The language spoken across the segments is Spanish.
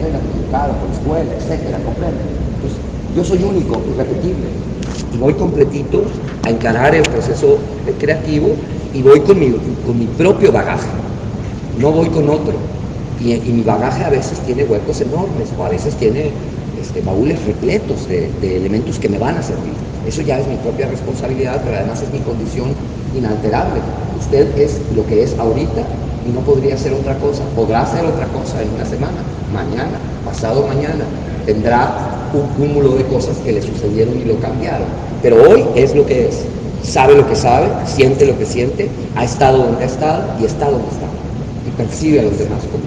carrera, por educado, por escuela, etcétera, ¿comprende? Entonces, yo soy único, irrepetible, y voy completito a encarar el proceso creativo y voy con mi propio bagaje, no voy con otro. Y mi bagaje a veces tiene huecos enormes, o a veces tiene baúles repletos de elementos que me van a servir. Eso ya es mi propia responsabilidad, pero además es mi condición inalterable. Usted es lo que es ahorita y no podría ser otra cosa. Podrá hacer otra cosa en una semana, mañana, pasado mañana. Tendrá un cúmulo de cosas que le sucedieron y lo cambiaron. Pero hoy es lo que es. Sabe lo que sabe, siente lo que siente, ha estado donde ha estado y está donde está. Y percibe a los demás como.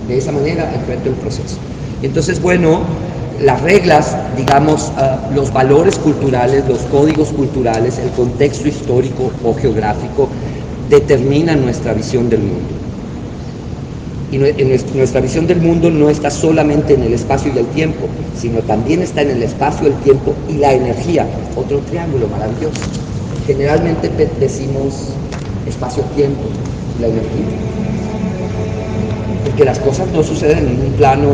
De esa manera enfrento el proceso. Entonces, bueno, las reglas, digamos, los valores culturales, los códigos culturales, el contexto histórico o geográfico determinan nuestra visión del mundo. Y nuestra visión del mundo no está solamente en el espacio y el tiempo, sino también está en el espacio, el tiempo y la energía. Otro triángulo maravilloso. Generalmente decimos espacio-tiempo y la energía. Porque las cosas no suceden en un plano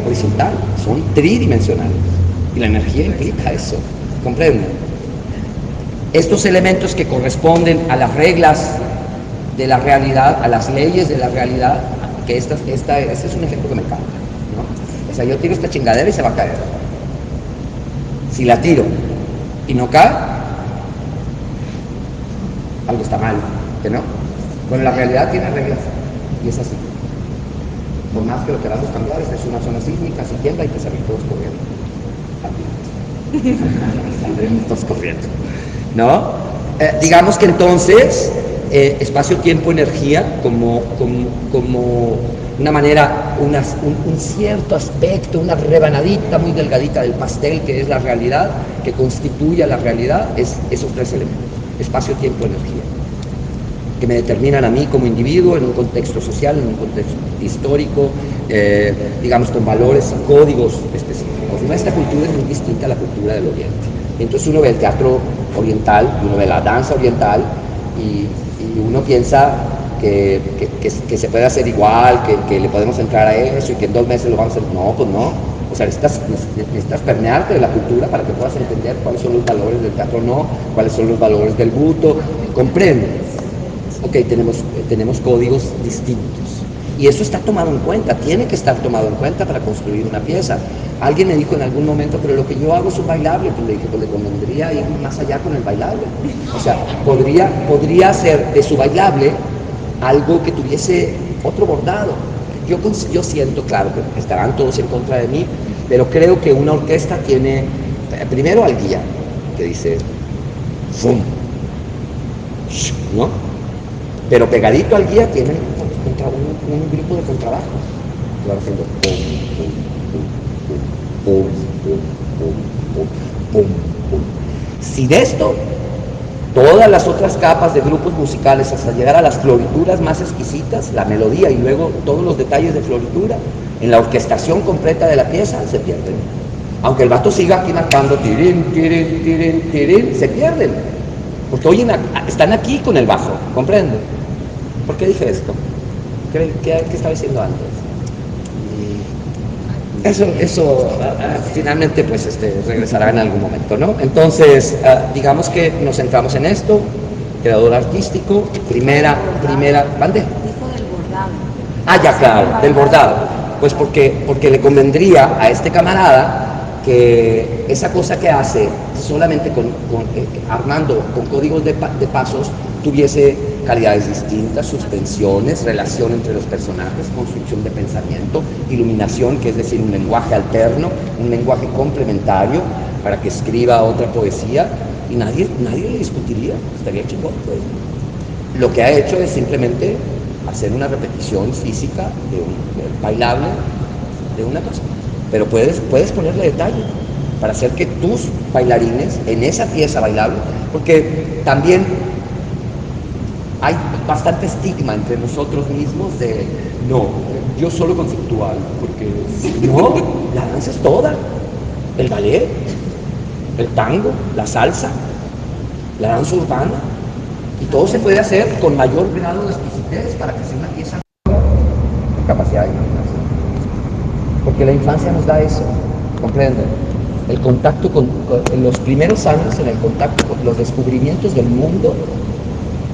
horizontal, son tridimensionales. Y la energía implica eso, ¿comprenden? Estos elementos que corresponden a las reglas de la realidad, a las leyes de la realidad, que este es un ejemplo que me encanta, ¿no? O sea, yo tiro esta chingadera y se va a caer. Si la tiro y no cae, algo está mal, ¿que no? Bueno, la realidad tiene reglas y es así. Por más que lo queramos cambiar, esta es una zona sísmica, si tiembla hay que salir todos corriendo. Saldremos todos corriendo, ¿no? Digamos que entonces, espacio, tiempo, energía, como una manera, un cierto aspecto, una rebanadita muy delgadita del pastel que es la realidad, que constituye a la realidad, es esos tres elementos, espacio, tiempo, energía, que me determinan a mí como individuo en un contexto social, en un contexto histórico, digamos con valores y códigos específicos. Nuestra cultura es muy distinta a la cultura del Oriente. Entonces uno ve el teatro oriental, uno ve la danza oriental y uno piensa que se puede hacer igual, que le podemos entrar a eso y que en 2 meses lo vamos a hacer. No, pues no. O sea, necesitas permearte de la cultura para que puedas entender cuáles son los valores del teatro no, cuáles son los valores del buto. Comprende. Ok, tenemos códigos distintos. Y eso está tomado en cuenta, tiene que estar tomado en cuenta para construir una pieza. Alguien me dijo en algún momento, pero lo que yo hago es un bailable. Pues le dije, pues le convendría ir más allá con el bailable. O sea, podría hacer de su bailable algo que tuviese otro bordado. Yo siento, claro, que estarán todos en contra de mí, pero creo que una orquesta tiene, primero al guía, que dice, ¡fum! ¿No? Pero pegadito al guía tiene un grupo de contrabajo, claro, haciendo pum, pum, pum, pum, pum, pum, pum. Si de esto, todas las otras capas de grupos musicales hasta llegar a las florituras más exquisitas, la melodía y luego todos los detalles de floritura, en la orquestación completa de la pieza se pierden. Aunque el vato siga aquí marcando tirín, tirín, tirín, tirín, se pierden. Porque están aquí con el bajo, ¿comprende? ¿Por qué dije esto? ¿Qué estaba diciendo antes? Eso finalmente pues regresará en algún momento, ¿no? Entonces, digamos que nos centramos en esto, creador artístico, primera, ¿mande? Dijo del bordado. Ah, ya, claro, del bordado. Pues porque le convendría a este camarada que esa cosa que hace solamente armando con códigos de pasos tuviese calidades distintas, suspensiones, relación entre los personajes, construcción de pensamiento, iluminación, que es decir, un lenguaje alterno, un lenguaje complementario para que escriba otra poesía, y nadie le discutiría, estaría chingón, pues. Lo que ha hecho es simplemente hacer una repetición física de un bailable de una cosa. Pero puedes ponerle detalle para hacer que tus bailarines en esa pieza bailable, porque también hay bastante estigma entre nosotros mismos de, no, yo solo conceptual, porque no, la danza es toda, el ballet, el tango, la salsa, la danza urbana, y todo se puede hacer con mayor grado de exquisitez para que sea una pieza con capacidad de imaginación. porque la infancia nos da eso, ¿comprenden? El contacto en los primeros años, en el contacto con los descubrimientos del mundo,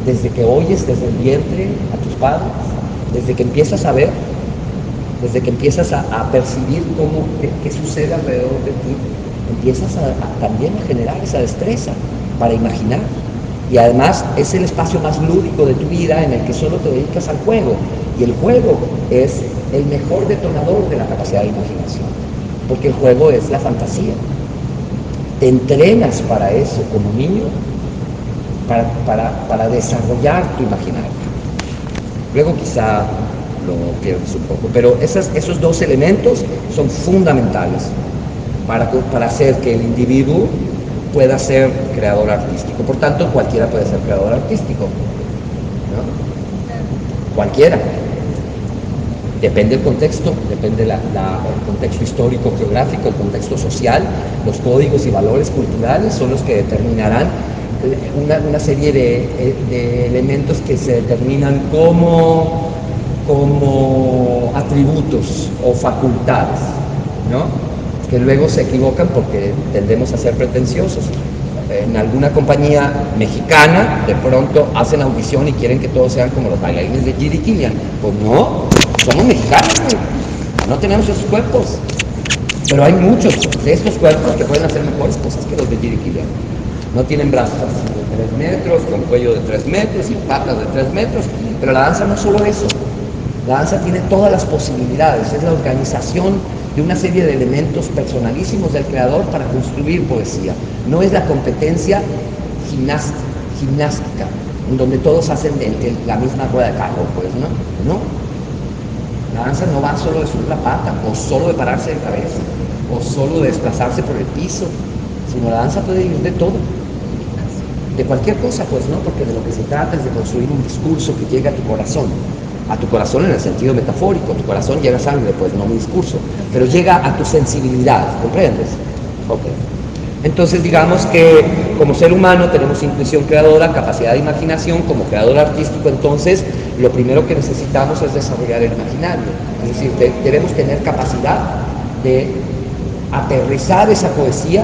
desde que oyes desde el vientre a tus padres, desde que empiezas a ver, desde que empiezas a percibir qué sucede alrededor de ti, empiezas también a generar esa destreza para imaginar. Y además es el espacio más lúdico de tu vida en el que solo te dedicas al juego. Y el juego es el mejor detonador de la capacidad de imaginación, porque el juego es la fantasía. Te entrenas para eso como niño, para desarrollar tu imaginario. Luego quizá lo pierdes un poco, pero esos dos elementos son fundamentales para hacer que el individuo pueda ser creador artístico. Por tanto, cualquiera puede ser creador artístico, ¿no? Cualquiera. Depende del contexto, depende el contexto histórico, geográfico, el contexto social, los códigos y valores culturales son los que determinarán una serie de elementos que se determinan como atributos o facultades, ¿no? Que luego se equivocan porque tendemos a ser pretenciosos. En alguna compañía mexicana, de pronto hacen audición y quieren que todos sean como los bailarines de Giri Kilian. Pues no, somos mexicanos, no tenemos esos cuerpos. Pero hay muchos de estos cuerpos que pueden hacer mejores cosas que los de Giri Kilian. No tienen brazos de 3 metros, con cuello de 3 metros y patas de 3 metros. Pero la danza no es solo eso. La danza tiene todas las posibilidades, es la organización de una serie de elementos personalísimos del creador para construir poesía. No es la competencia gimnástica, en donde todos hacen la misma rueda de carro, pues, ¿no? No. La danza no va solo de subir la pata, o solo de pararse de cabeza, o solo de desplazarse por el piso, sino la danza puede ir de todo. De cualquier cosa, pues, ¿no? Porque de lo que se trata es de construir un discurso que llegue a tu corazón en el sentido metafórico. Tu corazón llega a sangre, pues no mi discurso, pero llega a tu sensibilidad, ¿comprendes? Ok. Entonces digamos que como ser humano tenemos intuición creadora, capacidad de imaginación. Como creador artístico, entonces lo primero que necesitamos es desarrollar el imaginario, es decir, debemos tener capacidad de aterrizar esa poesía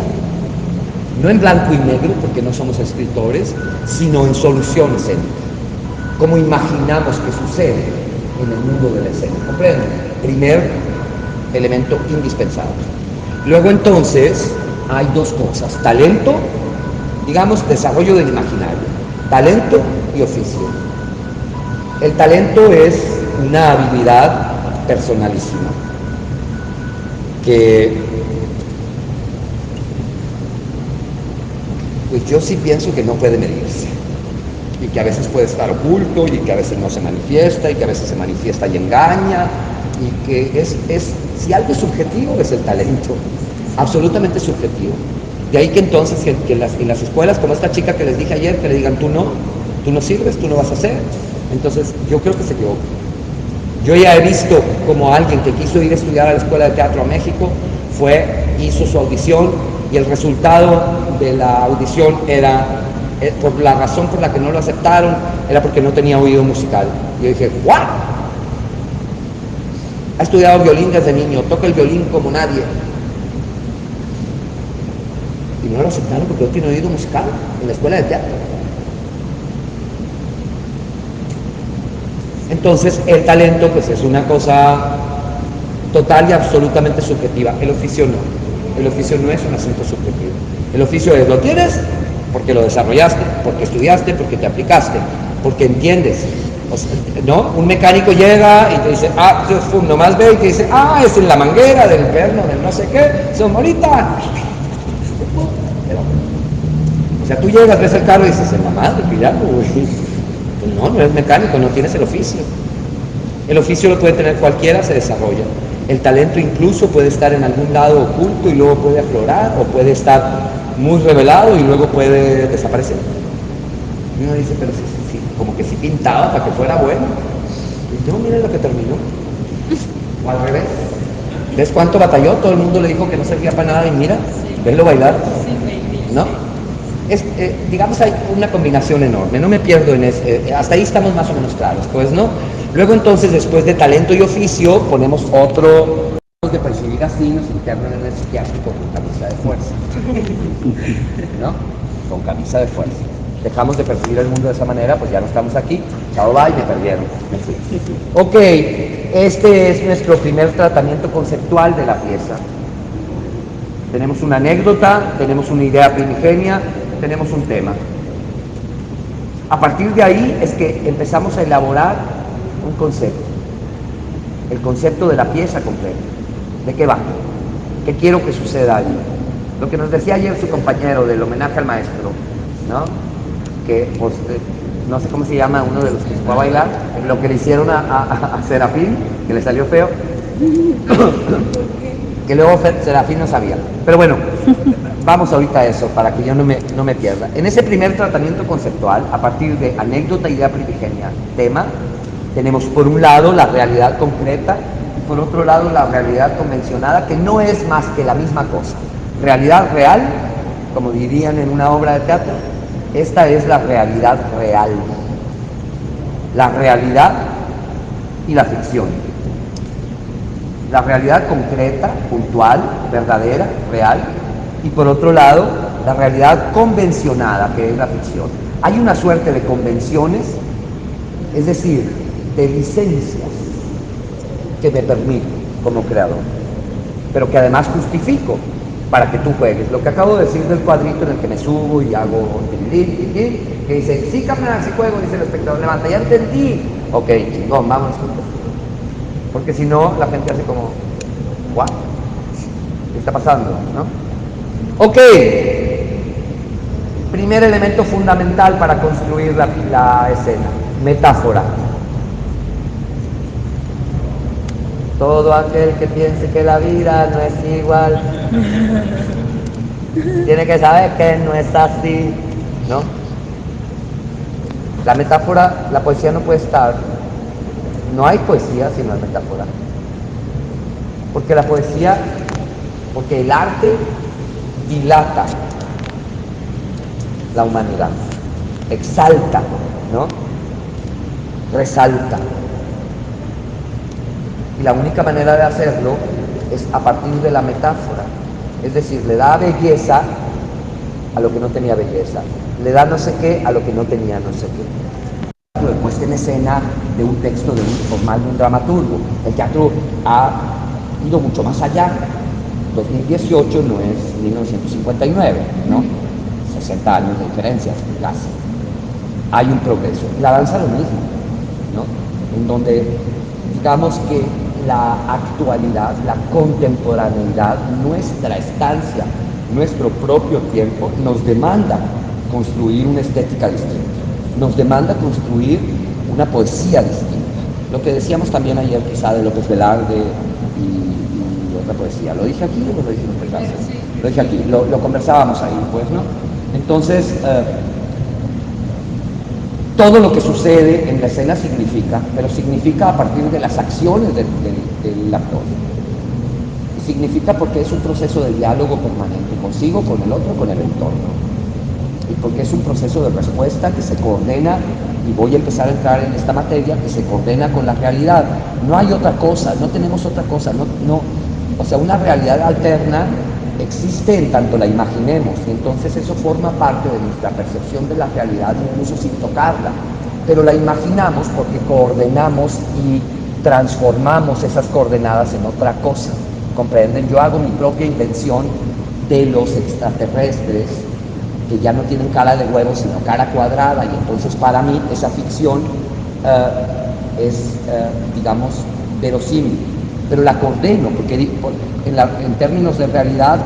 no en blanco y negro, porque no somos escritores, sino en solución escénica. Cómo imaginamos que sucede en el mundo de la escena, ¿comprenden? Primer elemento indispensable. Luego entonces hay dos cosas: talento, digamos, desarrollo del imaginario, talento y oficio. El talento es una habilidad personalísima que, pues yo sí pienso que no puede medirse, y que a veces puede estar oculto, y que a veces no se manifiesta, y que a veces se manifiesta y engaña, y que si algo es subjetivo, es el talento, absolutamente subjetivo. De ahí que entonces que en las escuelas, como esta chica que les dije ayer, que le digan tú no sirves, tú no vas a hacer. Entonces yo creo que se equivoca. Yo ya he visto como alguien que quiso ir a estudiar a la Escuela de Teatro a México, hizo su audición, y el resultado de la audición era, por la razón por la que no lo aceptaron, era porque no tenía oído musical. Y yo dije, ¿what? Ha estudiado violín desde niño, toca el violín como nadie, y no lo aceptaron porque no tiene oído musical en la escuela de teatro. Entonces el talento pues es una cosa total y absolutamente subjetiva. El oficio no. El oficio no es un asunto subjetivo. El oficio es: lo tienes porque lo desarrollaste, porque estudiaste, porque te aplicaste, porque entiendes. O sea, ¿no? Un mecánico llega y te dice, nomás ve y te dice, es en la manguera del perno, del no sé qué, son bonitas. O sea, tú llegas, ves el carro y dices, en la madre, cuidado, güey. Pues no eres mecánico, no tienes el oficio. El oficio lo puede tener cualquiera, se desarrolla. El talento incluso puede estar en algún lado oculto y luego puede aflorar, o puede estar muy revelado y luego puede desaparecer. Y uno dice, pero sí, como que sí pintaba para que fuera bueno. Y no, miren lo que terminó. O al revés. ¿Ves cuánto batalló? Todo el mundo le dijo que no servía para nada y mira, venlo bailar. ¿No? Digamos, hay una combinación enorme, no me pierdo en eso, hasta ahí estamos más o menos claros, pues, ¿no? Luego entonces, después de talento y oficio, ponemos otro de seguir así nos internan en el psiquiátrico con camisa de fuerza, ¿no? Con camisa de fuerza. Dejamos de percibir el mundo de esa manera, pues ya no estamos aquí. Chao, bye, me perdieron. Me fui. Ok, este es nuestro primer tratamiento conceptual de la pieza. Tenemos una anécdota, tenemos una idea primigenia, tenemos un tema. A partir de ahí es que empezamos a elaborar un concepto. El concepto de la pieza completa. ¿De qué va? ¿Qué quiero que suceda allí? Lo que nos decía ayer su compañero del homenaje al maestro, ¿no? Que, pues, no sé cómo se llama uno de los que fue a bailar, lo que le hicieron a Serafín, que le salió feo, que luego Serafín no sabía. Pero bueno, vamos ahorita a eso, para que yo no me pierda. En ese primer tratamiento conceptual, a partir de anécdota, idea primigenia, tema, tenemos por un lado la realidad concreta y por otro lado la realidad convencionada, que no es más que la misma cosa. Realidad real, como dirían en una obra de teatro, esta es la realidad real. La realidad y la ficción. La realidad concreta, puntual, verdadera, real, y por otro lado, la realidad convencionada, que es la ficción. Hay una suerte de convenciones, es decir, de licencias que me permito como creador, pero que además justifico para que tú juegues. Lo que acabo de decir del cuadrito en el que me subo y hago que dice, sí, carnal, sí juego, dice el espectador, levanta, ya entendí. Ok, chingón, vámonos juntos. Porque si no, la gente hace como, ¿what? ¿Qué está pasando? ¿No? Ok. Primer elemento fundamental para construir la escena, metáfora. Todo aquel que piense que la vida no es igual tiene que saber que no es así, ¿no? La metáfora, la poesía no puede estar, no hay poesía si no hay metáfora. Porque la poesía, porque el arte dilata la humanidad, exalta, ¿no? Resalta. Y la única manera de hacerlo es a partir de la metáfora. Es decir, le da belleza a lo que no tenía belleza. Le da no sé qué a lo que no tenía no sé qué. De puesta en escena de un texto formal de un dramaturgo. El teatro ha ido mucho más allá. 2018 no es 1959, ¿no? 60 años de diferencia, casi. Hay un progreso. La danza lo mismo, ¿no? En donde, digamos que la actualidad, la contemporaneidad, nuestra estancia, nuestro propio tiempo, nos demanda construir una estética distinta, nos demanda construir una poesía distinta. Lo que decíamos también ayer quizá de López Velarde y otra poesía. ¿Lo dije aquí o lo dije en otra casa? Sí. Lo dije aquí, lo conversábamos ahí, pues, ¿no? Entonces, todo lo que sucede en la escena significa, pero significa a partir de las acciones del actor. Y significa porque es un proceso de diálogo permanente, consigo, con el otro, con el entorno. Y porque es un proceso de respuesta que se coordena, y voy a empezar a entrar en esta materia, que se coordena con la realidad. No hay otra cosa, no tenemos otra cosa, o sea, una realidad alterna existe en tanto la imaginemos, y entonces eso forma parte de nuestra percepción de la realidad, incluso sin tocarla, pero la imaginamos porque coordenamos y transformamos esas coordenadas en otra cosa, ¿comprenden? Yo hago mi propia invención de los extraterrestres, que ya no tienen cara de huevo, sino cara cuadrada, y entonces para mí esa ficción es, digamos, verosímil, pero la coordeno, porque en términos de realidad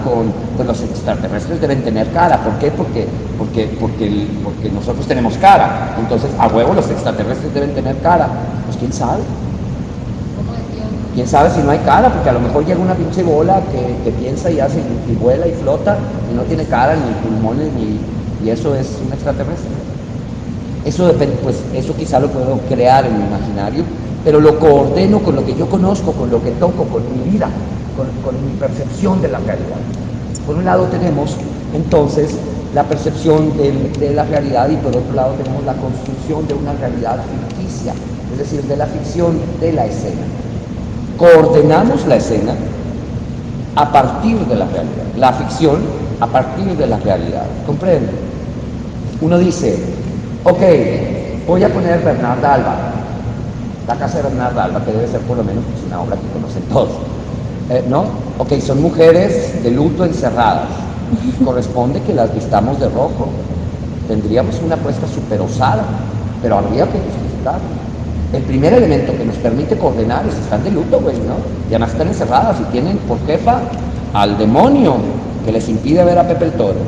pues los extraterrestres deben tener cara. ¿Por qué? Porque nosotros tenemos cara. Entonces, a huevo los extraterrestres deben tener cara. Pues quién sabe. Quién sabe si no hay cara, porque a lo mejor llega una pinche bola que piensa y hace y vuela y flota y no tiene cara ni pulmones y eso es un extraterrestre. Eso depende, pues eso quizá lo puedo crear en mi imaginario, pero lo coordeno con lo que yo conozco, con lo que toco, con mi vida, con mi percepción de la realidad. Por un lado tenemos entonces la percepción de la realidad y por otro lado tenemos la construcción de una realidad ficticia, es decir, de la ficción de la escena. Coordenamos la escena a partir de la realidad, la ficción a partir de la realidad, ¿comprende? Uno dice, ok, voy a poner Bernarda Alba, la casa de Bernarda Alba, que debe ser por lo menos pues, una obra que conocen todos, ¿no? Ok, son mujeres de luto encerradas, corresponde que las vistamos de rojo, tendríamos una apuesta súper osada, pero habría que justificarlo. El primer elemento que nos permite coordinar es están de luto, güey, ¿no? Y además están encerradas y tienen por jefa al demonio que les impide ver a Pepe el Toro.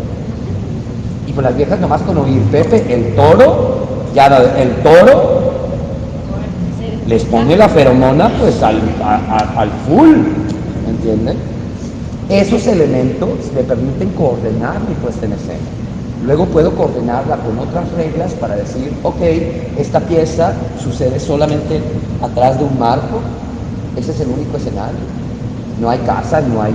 Y pues las viejas nomás con oír Pepe el Toro, ya el toro les pone la feromona pues al full, ¿me entienden? Esos elementos me permiten coordinar mi puesta en escena. Luego puedo coordinarla con otras reglas para decir, ok, esta pieza sucede solamente atrás de un marco, ese es el único escenario. No hay casa, no hay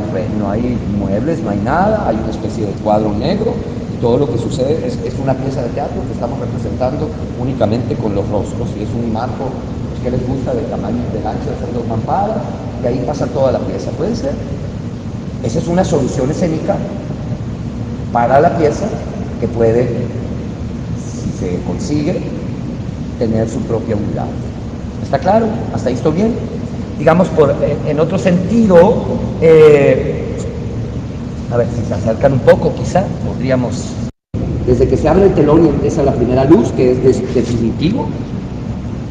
muebles, no hay nada, hay una especie de cuadro negro, y todo lo que sucede es una pieza de teatro que estamos representando únicamente con los rostros, y es un marco que les gusta del tamaño del ancho de esas dos mamparas, y ahí pasa toda la pieza, ¿puede ser? Esa es una solución escénica para la pieza, que puede, si se consigue, tener su propia unidad. ¿Está claro? ¿Hasta ahí estoy bien? Digamos, en otro sentido, a ver si se acercan un poco, quizá, podríamos... Desde que se abre el telón y empieza la primera luz, que es definitivo,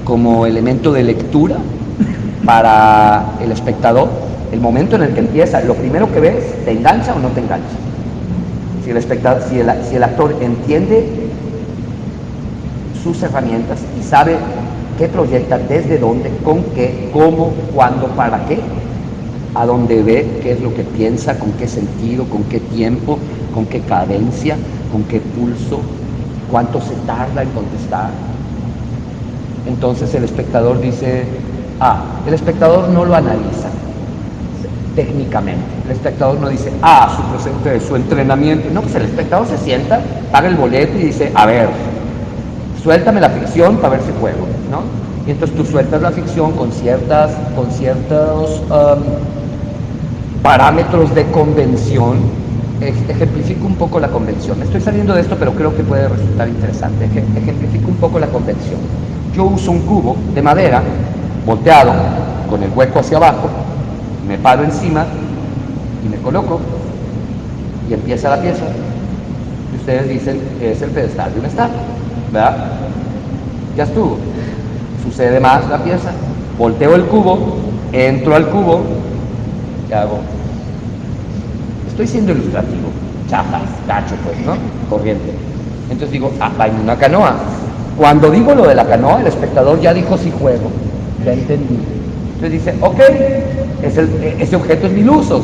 como elemento de lectura para el espectador, el momento en el que empieza, lo primero que ves, ¿te engancha o no te engancha? Si el actor entiende sus herramientas y sabe qué proyecta, desde dónde, con qué, cómo, cuándo, para qué, a dónde ve, qué es lo que piensa, con qué sentido, con qué tiempo, con qué cadencia, con qué pulso, cuánto se tarda en contestar. Entonces el espectador dice, el espectador no lo analiza técnicamente. El espectador no dice, su entrenamiento. No, pues el espectador se sienta, paga el boleto y dice, a ver, suéltame la ficción para ver si juego, ¿no? Y entonces tú sueltas la ficción con ciertos parámetros de convención. Ejemplifico un poco la convención. Estoy saliendo de esto, pero creo que puede resultar interesante. Ejemplifico un poco la convención. Yo uso un cubo de madera volteado, con el hueco hacia abajo, me paro encima y me coloco y empieza la pieza. Y ustedes dicen que es el pedestal de un estatua, ¿verdad? Ya estuvo. Sucede más la pieza. Volteo el cubo, entro al cubo, ¿qué hago? Estoy siendo ilustrativo, chapas, gacho, pues, ¿no? Corriente. Entonces digo, va en una canoa. Cuando digo lo de la canoa, el espectador ya dijo sí juego, ya entendí. Entonces dice, ok, ese objeto es mil usos.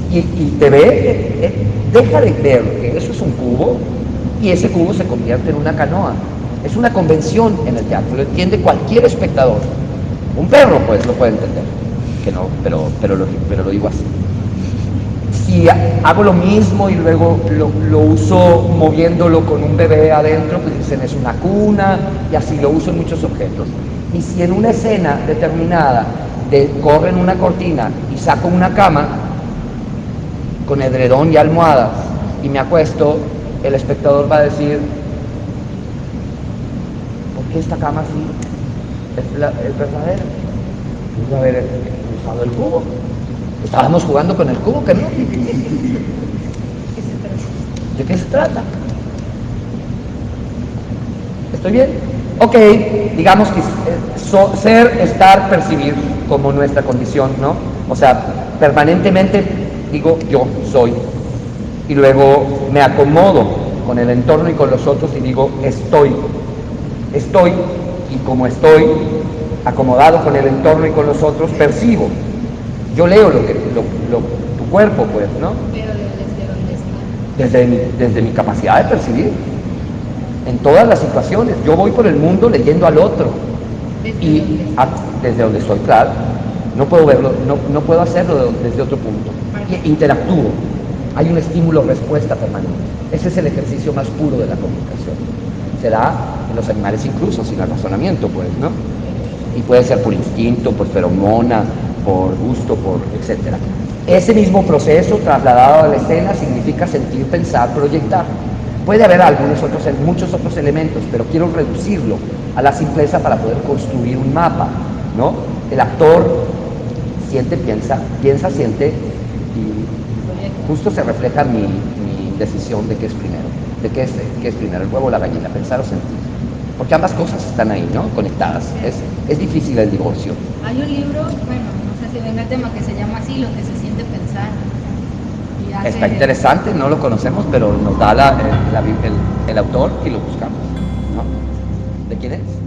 Y te ve, deja de ver que eso es un cubo y ese cubo se convierte en una canoa. Es una convención en el teatro, lo entiende cualquier espectador. Un perro, pues, lo puede entender. Que no, pero lo digo así. Si hago lo mismo y luego lo uso moviéndolo con un bebé adentro, pues dicen es una cuna, y así lo uso en muchos objetos. Y si en una escena determinada corren una cortina y saco una cama con edredón y almohadas y me acuesto, el espectador va a decir, ¿por qué esta cama así? ¿Es verdadera? Pudo haber usado el cubo. Estábamos jugando con el cubo, ¿que no? ¿De qué se trata? ¿Estoy bien? Ok, digamos que ser, estar, percibir como nuestra condición, ¿no? O sea, permanentemente digo yo soy, y luego me acomodo con el entorno y con los otros y digo estoy, y como estoy acomodado con el entorno y con los otros, percibo. Yo leo tu cuerpo, pues, ¿no? Pero ¿desde dónde está? Desde mi capacidad de percibir. En todas las situaciones. Yo voy por el mundo leyendo al otro. Desde donde estoy, claro. No puedo verlo, no puedo hacerlo desde otro punto. Interactúo. Hay un estímulo-respuesta permanente. Ese es el ejercicio más puro de la comunicación. Se da en los animales incluso, sin el razonamiento, pues, ¿no? Y puede ser por instinto, por feromona, por gusto, por etcétera. Ese mismo proceso trasladado a la escena significa sentir, pensar, proyectar. Puede haber muchos otros elementos, pero quiero reducirlo a la simpleza para poder construir un mapa, ¿no? El actor siente, piensa, siente, y justo se refleja mi decisión de qué es primero, qué es primero, el huevo o la gallina, pensar o sentir. Porque ambas cosas están ahí, ¿no? Conectadas. Es difícil el divorcio. Hay un libro, bueno, no sé si venga el tema, que se llama así, Lo que se siente pensar. Está interesante, no lo conocemos, pero nos da el autor y lo buscamos, ¿no? ¿De quién es?